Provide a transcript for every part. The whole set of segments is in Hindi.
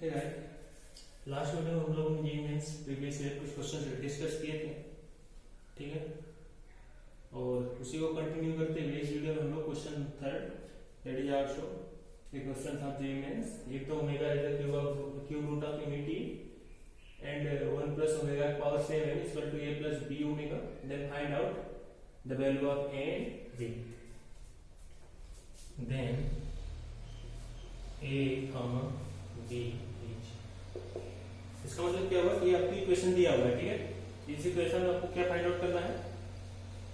लास्ट वीडियो में हम लोगों ने जेईई मेंस प्रीवियस ईयर कुछ क्वेश्चन डिस्कस किए थे, ठीक है। और उसी को कंटिन्यू करते हुए इस वीडियो में हम लोग question third that is also a question of JEE mains. if the omega is the cube root of unity and 1 plus omega power 7 is equal to a plus b omega, then find out the value of a and b. Then a comma b is, इसका मतलब क्या हुआ कि आपको इक्वेशन दिया हुआ है, ठीक है। इस इक्वेशन में आपको क्या फाइंड आउट करना है,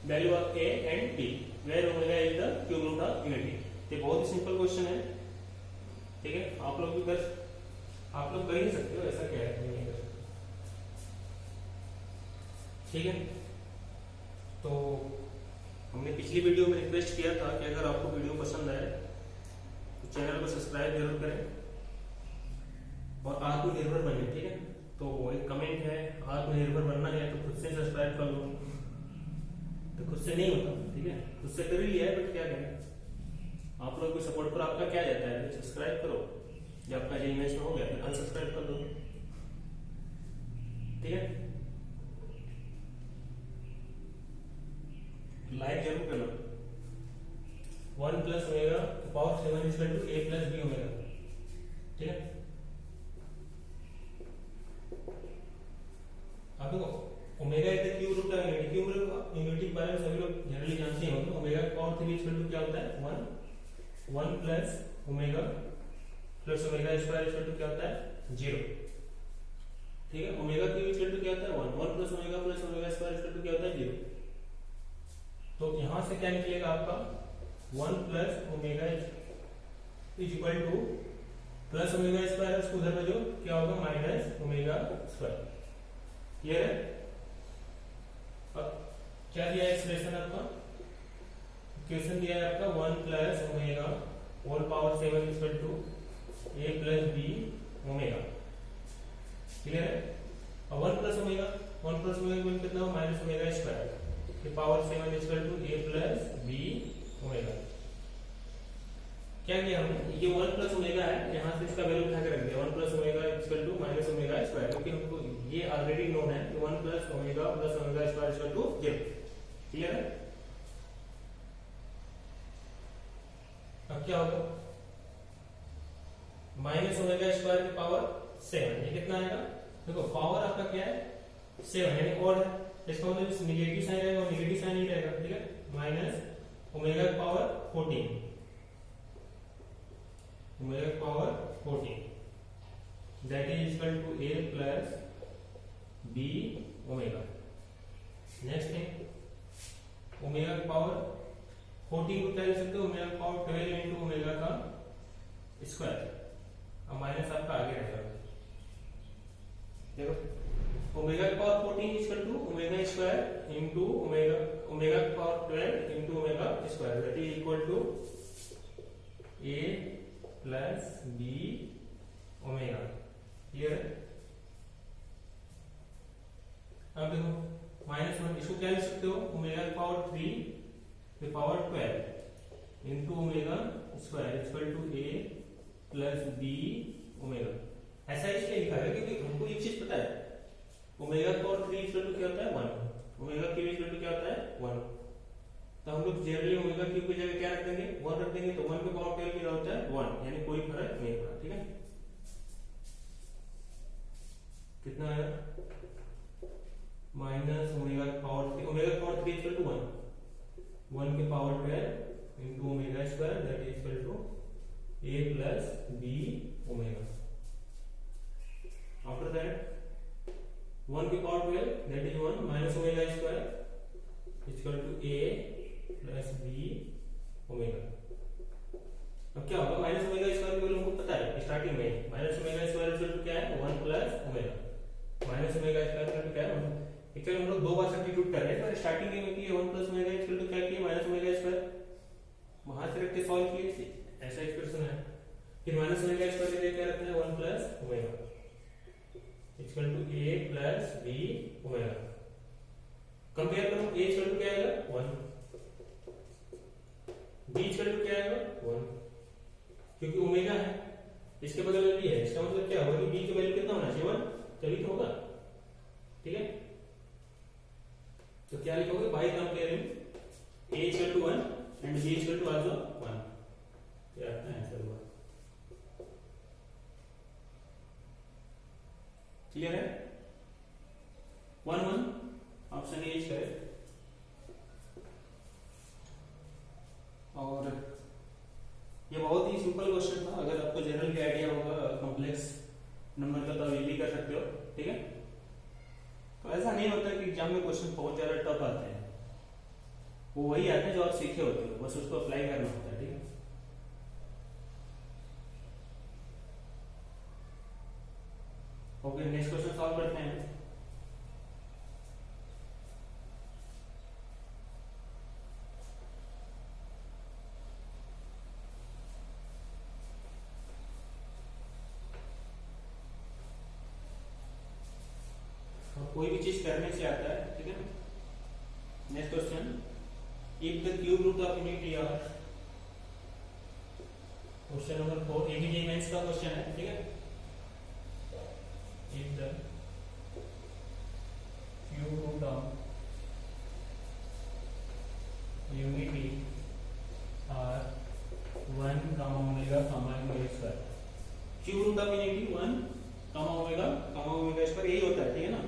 value of a and b where omega is the cube root of unity. ये बहुत ही सिंपल क्वेश्चन है, ठीक है। आप लोग भी कर ही सकते हो, ऐसा क्या है, नहीं कर सकते, ठीक है। तो हमने पिछली वीडियो में रिक्वेस्ट किया था कि अगर आपको वीडियो पसंद आए तो चैनल को सब्सक्राइब जरूर करें और आत्मनिर्भर बने, ठीक है। तो एक कमेंट है, आत्मनिर्भर बनना है तो खुद से सब्सक्राइब कर लो, तो खुद से नहीं होता, ठीक है। खुद से कर ही लिया है, बट क्या करें, आप लोग को सपोर्ट पर आपका क्या जाता है, सब्सक्राइब करो, जब आपका जेईई मेंस में हो गया फिर अनसब्सक्राइब कर दो, ठीक है। लाइक जरूर करना। 1 plus omega power 7 is equal to a plus b omega, ठीक है। अब देखो omega is the cube root of unity, cube root unity के बारे में सभी लोग जनरली जानते हैं। ओमेगा का पावर 3 इज इक्वल टू क्या होता है 1 plus omega plus omega square equal to क्या होता है 0, ठीक है। ओमेगा क्यूब इक्वल टू क्या होता है 1 plus omega square equal to क्या होता है 0। तो यहां से क्या निकलेगा आपका 1 plus omega is equal to plus omega square, उसको उधर में जो क्या होगा माइनस ओमेगा स्क्वायर, क्लियर है। अब क्या दिया है एक्सप्रेशन आपका, इक्वेशन दिया है आपका 1 plus omega whole power 7 equal to a plus b omega, clear है। अब 1 प्लस ओमेगा कितना हो माइनस ओमेगा स्क्वायर के power 7 equal to a plus b omega. क्या किया हमने, ये 1 प्लस ओमेगा है, यहां से इसका वैल्यू उठा के रख दिया 1 plus omega equal to minus omega square, क्योंकि हमको ये ऑलरेडी नोन है कि 1 plus omega square equal to 0, clear है। अब क्या होगा माइनस ओमेगा स्क्वायर की पावर 7, ये कितना आएगा, देखो पावर आपका क्या है 7 यानी और है, इसका मतलब निगेटिव साइन रहेगा और निगेटिव साइन ही रहेगा, ठीक है। माइनस ओमेगा की पावर 14, ओमेगा की power 14 that is equal to a plus b omega. Next thing omega की पावर 14 को क्या लिख सकते हो, ओमेगा की पावर 12 इंटू ओमेगा का स्क्वायर, अब माइनस आपका आगे रहेगा, देखो ओमेगा की power 14 equal to omega square into omega की power 12 into omega square that is equal to a plus b omega, clear है। अब देखो माइनस 1 इसको क्या लिख सकते हो, ओमेगा की पावर 3 की power 12 into omega square equal to a plus b omega. ऐसा इसलिए लिखा है क्योंकि हमको एक चीज पता है, ओमेगा की पावर 3 इक्वल टू क्या होता है 1, ओमेगा क्यूब इक्वल टू क्या होता है 1, तो हम लोग जनरली ओमेगा क्यूब की जगह क्या रख देंगे 1 रख देंगे, तो 1 के पावर 12 क्या होता है 1, यानी कोई फर्क नहीं पड़ा, ठीक है। कितना आया माइनस ओमेगा की पावर 3, ओमेगा की पावर 3 इक्वल टू 1 के power 12 into omega square that is equal to a plus b omega. After that 1 की power 12 that is 1 minus omega square equal to a plus b omega. अब क्या होगा माइनस ओमेगा स्क्वायर की वैल्यू हमको पता है स्टार्टिंग में, minus omega square equal to क्या है 1 plus omega, minus omega square equal to क्या है, एक्चुअली हम लोग दो बार सब्स्टिट्यूट कर रहे हैं, तो स्टार्टिंग में किया 1 प्लस ओमेगा इक्वल टू क्या किया माइनस ओमेगा स्क्वायर, वहां से रख के सॉल्व किए, ऐसा एक्सप्रेशन है। फिर माइनस ओमेगा स्क्वायर के लिए क्या रखना है 1 plus omega equal to a plus b omega. Compare करो a इक्वल टू क्या आएगा 1, b इक्वल टू क्या आएगा 1, क्योंकि ओमेगा है इसके बगल में भी है, इसका मतलब क्या होगा कि b की वैल्यू कितना होना चाहिए 1, तभी तो होगा। ठीक है, तो क्या लिखोगे, by comparing a equal to 1 and b equal to also 1, ये आपका आंसर होगा। क्लियर है, 1 1 ऑप्शन ए इज करेक्ट। और ये बहुत ही सिंपल क्वेश्चन था, अगर आपको जनरल भी आइडिया होगा कॉम्प्लेक्स नंबर का तो आप ये भी कर सकते हो। ठीक है, तो ऐसा नहीं होता कि एग्जाम में क्वेश्चन बहुत ज्यादा टफ आते हैं, वो वही आते हैं जो आप सीखे होते हो, बस उसको अप्लाई करना होता है। ठीक है, ओके, नेक्स्ट क्वेश्चन सॉल्व करते हैं। कोई भी चीज करने से आता है। ठीक है, next question, if the cube root of unity are, question number 4 एबीजे मेंस का क्वेश्चन है। ठीक है, if the cube root of unity are 1 comma omega square, cube root of unity 1 comma omega square यही होता है। ठीक है ना,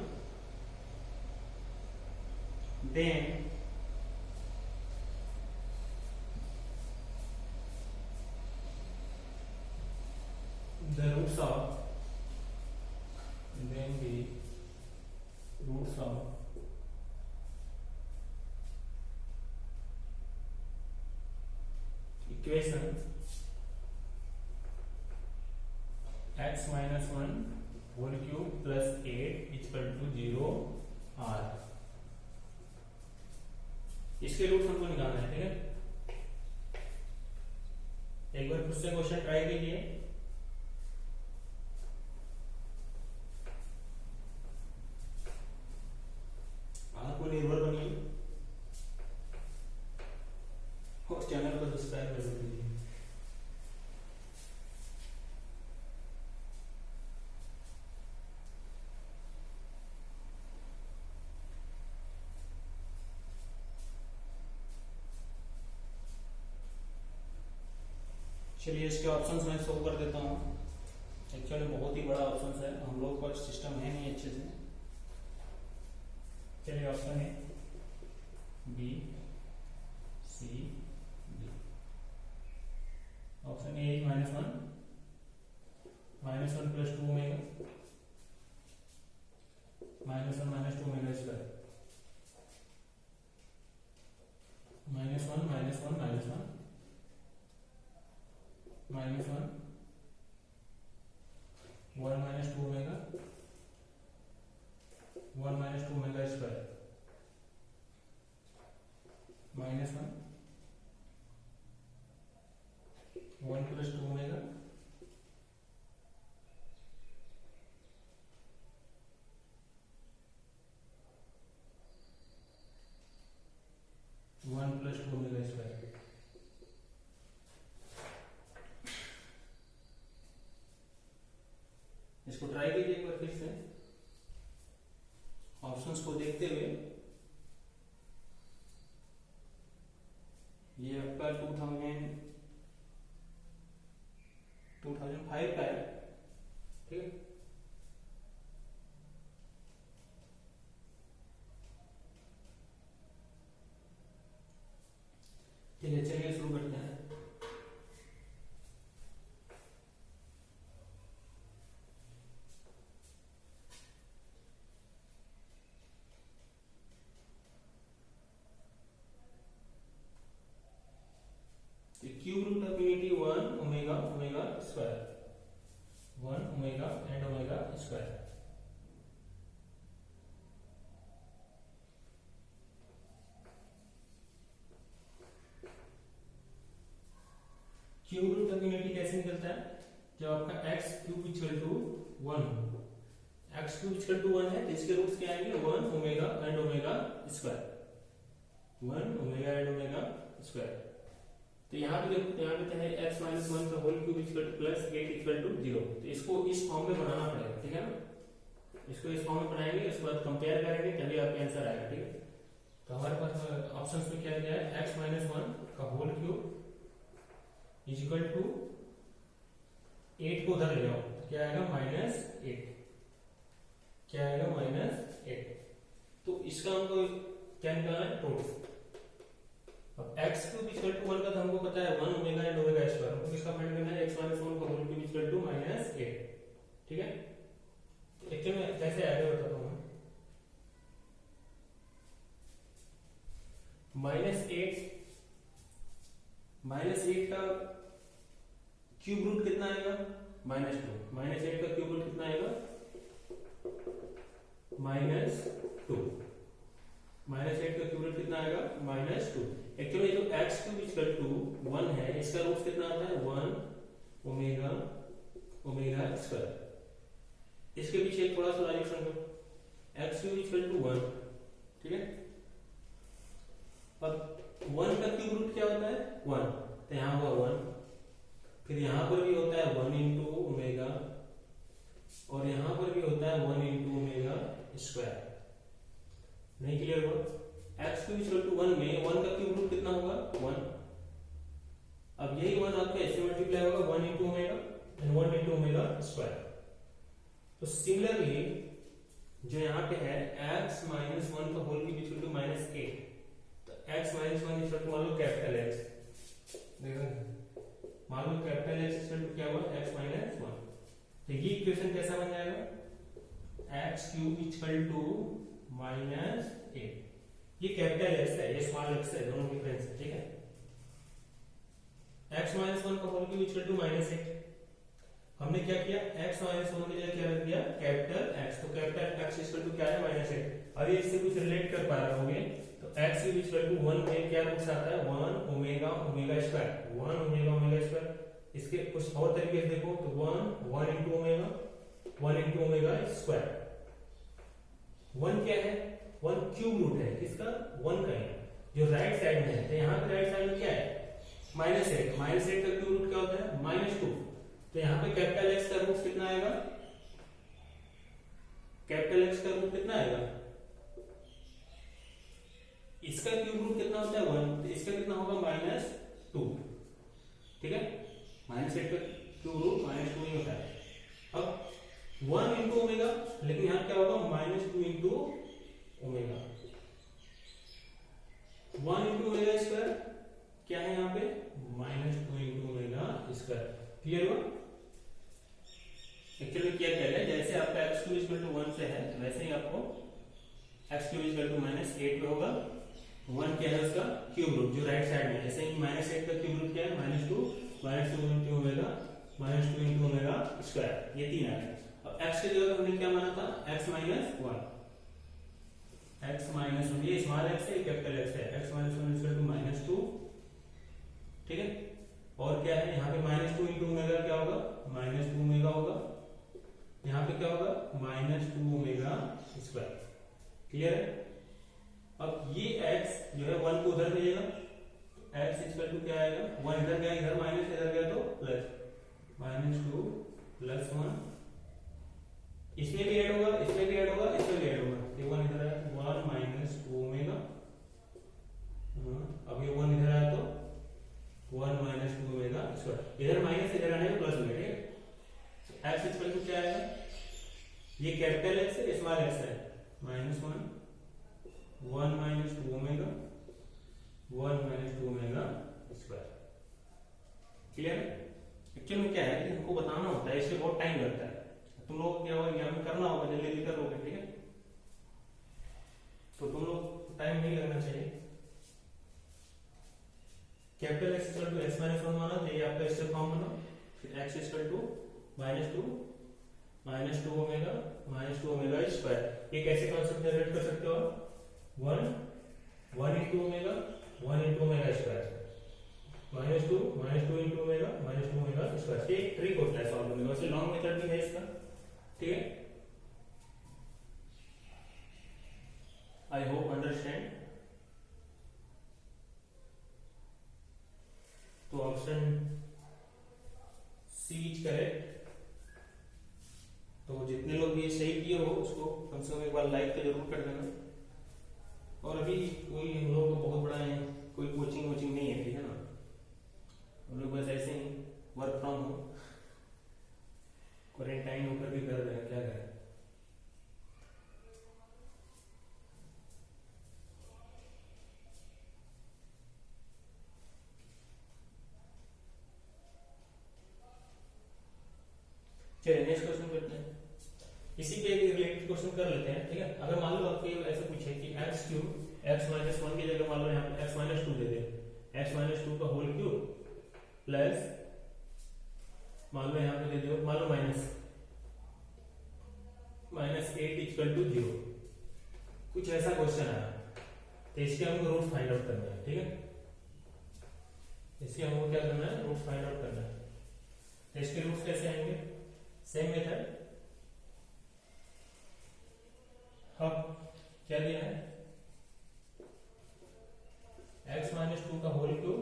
then the roots of equation x minus 1 whole cube plus 8 equal to 0 r, इसके रूट्स हमको निकालना है। ठीक है, एक बार खुद से क्वेश्चन ट्राई कीजिए। आत्मनिर्भर बनिए और चैनल को सब्सक्राइब कर दीजिए। चलिए इसके ऑप्शंस मैं शो कर देता हूँ। एक्चुअली बहुत ही बड़ा ऑप्शन है, हम लोग का सिस्टम है नहीं अच्छे से। चलिए ऑप्शन है B C D. Option A is -1 plus 2 omega -1 -2 omega square, -1 -1 -1 -1 1 minus 2 omega 1 minus 2 omega square -1 1 plus 2 omega square. इसको ट्राई कीजिए एक बार फिर से, ऑप्शंस को देखते हुए। ये आपका 2005 का है। ठीक है, ठीक है, चलिए शुरू करते हैं। Cube root of unity 1 omega square, 1 omega and omega square. Cube root of unity कैसे निकलता है, जब आपका x क्यूब इक्वल टू 1 हो, x क्यूब इक्वल टू 1 है तो इसके रूट्स क्या आएंगे 1 omega and omega square, 1 omega and omega square. तो यहाँ पे देखो, यहाँ पे है x माइनस वन का whole cube equal to plus 8 equal to 0। तो इसको इस फॉर्म में बनाना पड़ेगा, ठीक है ना। इसको इस फॉर्म में बनाएंगे, उसके बाद कंपेयर करेंगे, तभी आपका आंसर आएगा, ठीक है। तो हमारे पास ऑप्शंस में क्या दिया है, x माइनस वन का whole cube is equal to 8 को उधर ले जाओ, क्या आएगा -8, क्या आएगा -8। तो इसका हमको क्या निकालना है, टोटल। अब x क्यूब इक्वल टू 1 का तो हमको पता है 1 ओमेगा एंड ओमेगा स्क्वायर, हमको किसका फाइंड करना है, x माइनस वन का होल क्यूब इक्वल टू -8, ठीक है। तो एक्चुअली में कैसे आएगा बताता हूँ। -8 का क्यूब रूट कितना आएगा, -2। -8 का क्यूब रूट कितना आएगा, -2। -8 का क्यूब रूट कितना आएगा, -2। एक्चुअली जो x क्यूब इक्वल टू 1 है, इसका रूट कितना आता है, 1 ओमेगा ओमेगा स्क्वायर। इसके पीछे एक थोड़ा सा लॉजिक समझो, x क्यूब इक्वल टू 1, ठीक है। अब 1 का क्यूब रूट क्या होता है, 1, तो यहाँ हुआ 1, फिर यहाँ पर भी होता है 1 इंटू ओमेगा, और यहाँ पर भी होता है 1 इंटू ओमेगा स्क्वायर। नहीं क्लियर हुआ। x क्यूब इक्वल टू 1 में 1 का क्यूब रूट कितना होगा, 1। अब यही 1 आपका ऐसे मल्टीप्लाई होगा 1 into omega and 1 into omega square. तो सिमिलरली जो यहाँ पे है x माइनस वन का होल क्यूब इक्वल टू -8, तो x minus one equal to मान लो कैपिटल X, देखो मान लो कैपिटल X इक्वल टू क्या हुआ, x माइनस वन। तो ये इक्वेशन कैसा बन जाएगा, x क्यूब इक्वल टू -8, ये कैपिटल X है, ये स्मॉल x है, दोनों डिफरेंस है, ठीक है। x माइनस वन का होल क्यूब इक्वल टू -8, हमने क्या किया, x माइनस वन की जगह क्या रख दिया, कैपिटल X। तो कैपिटल X इक्वल टू क्या है, -8। अभी इससे कुछ रिलेट कर पा रहे होंगे, तो x इक्वल टू 1 में क्या रूट्स आता है, 1 omega omega square, 1 omega omega square. इसके कुछ और तरीके से देखो तो 1 into omega, 1 into omega square. 1 क्या है, 1 क्यूब रूट है, किसका, 1 का है, जो राइट साइड में है। तो यहाँ पे राइट साइड में क्या है, -8, -8 का क्यूब रूट क्या होता है, -2। तो यहाँ पे कैपिटल X का रूट कितना आएगा, कैपिटल X का रूट कितना आएगा, इसका क्यूब रूट कितना होता है 1, तो इसका कितना होगा -2, ठीक है। -8 का क्यूब रूट -2 ही होता है। अब 1 इंटू ओमेगा, लेकिन यहाँ क्या होगा, -2 into omega, 1 into omega square क्या है यहाँ पे, -2 इंटू ओमेगा स्क्वायर। क्लियर हुआ। एक्चुअली क्या कह रहे हैं, जैसे आपका x क्यूब इक्वल टू 1 से है, वैसे ही आपको x क्यूब इक्वल टू -8 पे होगा। 1 क्या है उसका क्यूब रूट, जो राइट साइड में, जैसे ही -8 का क्यूब रूट क्या है, -2 into omega, -2 into omega square, ये 3 आ गया। अब x के जगह हमने क्या माना था, x माइनस 1, x माइनस 1, ये स्मॉल x है, कैपिटल X है, x माइनस 1 इक्वल टू -2, ठीक है। और क्या है, यहाँ पे -2 इंटू ओमेगा क्या होगा, -2 ओमेगा होगा, यहाँ पे क्या होगा, -2 ओमेगा स्क्वायर। क्लियर है। अब ये x जो है 1 को उधर भेजेगा, तो x इक्वल टू क्या आएगा, 1 इधर गया, इधर माइनस, इधर गया तो प्लस, -2 प्लस 1, इसमें भी ऐड होगा, इसमें भी ऐड होगा, इसमें भी ऐड होगा। ये 1 इधर आया, 1 -2 ओमेगा, अब ये 1 इधर आया तो 1 -2 ओमेगा स्क्वायर, इधर माइनस, इधर आने में प्लस हो गया, ठीक है। x इक्वल टू क्या आएगा, ये कैपिटल X है, स्मॉल x है, -1 -2 ओमेगा, 1 -2 ओमेगा स्क्वायर। क्लियर है। एक्चुअली में क्या है कि हमको बताना होता है, इसमें बहुत टाइम लगता है, तुम लोग क्या होगा, यहाँ पे करना होगा, जल्दी जल्दी कर लोगे, ठीक है। तो तुम लोग टाइम नहीं लगना चाहिए। Capital X equal to x minus 1 माना, तो ये आपका स्टेप फॉर्म बना, फिर x equal to -2 omega, -2 omega square. ये कैसे कॉन्सेप्ट जनरेट कर सकते हो आप, 1 into omega, 1 into omega square, -2 into omega, -2 omega square. ये ट्रिक होता है सॉल्व करने का, वैसे लॉन्ग मेथड भी है इसका, ठीक है। I hope understand. C is correct. तो जितने लोग ये सही किए हो उसको कम से कम एक बार लाइक तो जरूर कर देना। और अभी कोई हम लोग को बहुत बड़ा है, कोई कोचिंग वोचिंग नहीं है, ठीक है ना, हम लोग बस ऐसे ही वर्क फ्रॉम होम क्वारंटाइन होकर भी कर रहे हैं, क्या करें। चलिए नेक्स्ट क्वेश्चन करते हैं, इसी पे रिलेटेड क्वेश्चन कर लेते हैं, ठीक है। अगर मान लो आपको ऐसे पूछे कि x cube x minus one की जगह मान लो यहाँ पे एक्स माइनस टू दे दे, एक्स माइनस टू का होल क्यूब प्लस मान लो यहाँ पे दे दो, मान लो minus eight equal to zero, कुछ ऐसा क्वेश्चन आया, तो इसके हमको रूट फाइंड आउट करना है, ठीक है। इसके हमको क्या करना है, रूट फाइंड आउट करना है। तो इसके रूट्स कैसे आएंगे, सेम मेथड। अब क्या दिया है, एक्स माइनस टू का whole cube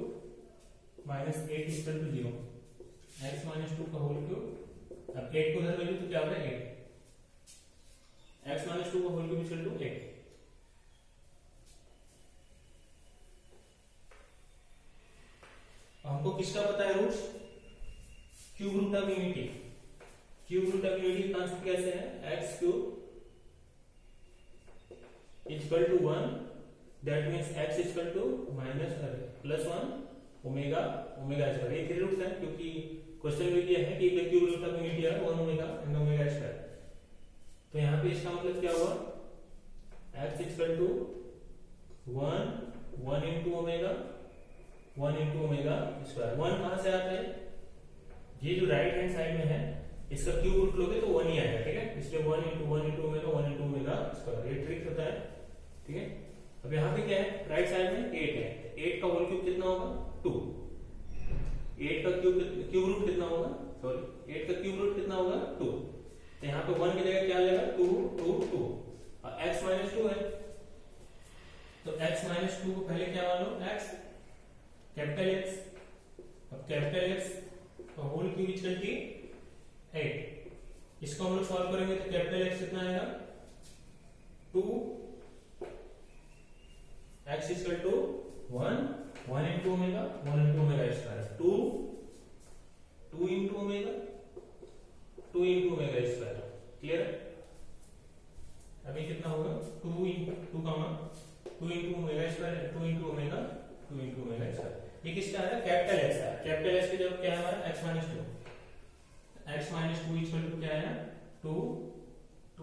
minus eight equal to zero, x minus two का होल क्यूब, अब एट को उधर वैल्यू तो क्या होगा एट, एक्स माइनस टू का whole cube equal to eight. हमको किसका पता है roots, cube root of unity, cube root of unity का आंसर कैसे है, x cube equal to one, that means x equal to minus plus one omega omega square, ये थ्री रूट्स है, क्योंकि क्वेश्चन में दिया है कि the cube root of unity है one omega and omega square. तो यहाँ पे इसका मतलब क्या हुआ, x equal to one into omega square. One कहां से आता है, ये जो राइट हैंड साइड में है इसका क्यूब रूट लोगे तो वन ही आएगा, ठीक है, इसलिए वन इंटू ओमेगा स्क्वायर, ये ट्रिक होता है, ठीक है। अब यहाँ पे क्या है, राइट साइड में एट है, एट का होल क्यूब कितना होगा, टू, एट का क्यूब रूट कितना होगा, सॉरी एट का क्यूब रूट कितना होगा, टू। तो यहाँ पे वन की जगह क्या लेगा, टू टू टू, और एक्स माइनस टू है, तो एक्स माइनस टू को पहले क्या मानो, एक्स कैपिटल एक्स, अब कैपिटल एक्स का होल क्यूब इक्वल टू 8, इसको हम लोग सॉल्व करेंगे तो कैपिटल एक्स कितना आएगा, 2, x equal to 1 into omega square, 2 into omega square, clear है। अभी कितना होगा, 2 into omega square, 2 into omega square, ये किसका है, कैपिटल एक्स है, कैपिटल एक्स की जगह क्या है हमारा, x minus two, x minus two equal to क्या है, 2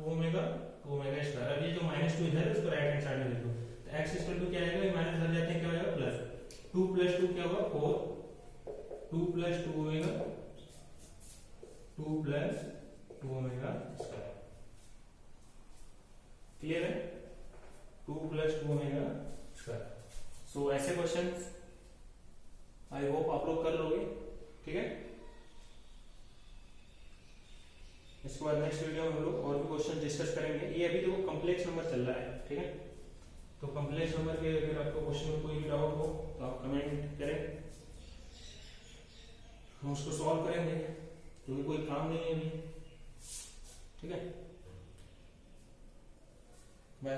ओमेगा स्क्वायर। अब ये जो माइनस टू इधर है उसको राइट हैंड साइड में लिखो, तो एक्स इक्वल टू क्या आएगा, ये माइनस इधर जाते हैं क्या हो जाएगा, प्लस 2 प्लस 2 क्या होगा, 4, 2 प्लस 2 ओमेगा स्क्वायर, क्लियर है, 2 प्लस 2 ओमेगा स्क्वायर। सो ऐसे क्वेश्चंस आई होप आप लोग कर लोगे, ठीक है। इसके बाद नेक्स्ट वीडियो में हम लोग और भी क्वेश्चन डिस्कस करेंगे। ये अभी देखो कॉम्प्लेक्स नंबर चल रहा है, ठीक है, तो कॉम्प्लेक्स नंबर के अगर आपको क्वेश्चन में कोई भी डाउट हो तो आप कमेंट करें, हम उसको सॉल्व करेंगे, क्योंकि कोई काम नहीं है अभी, ठीक है। बाय।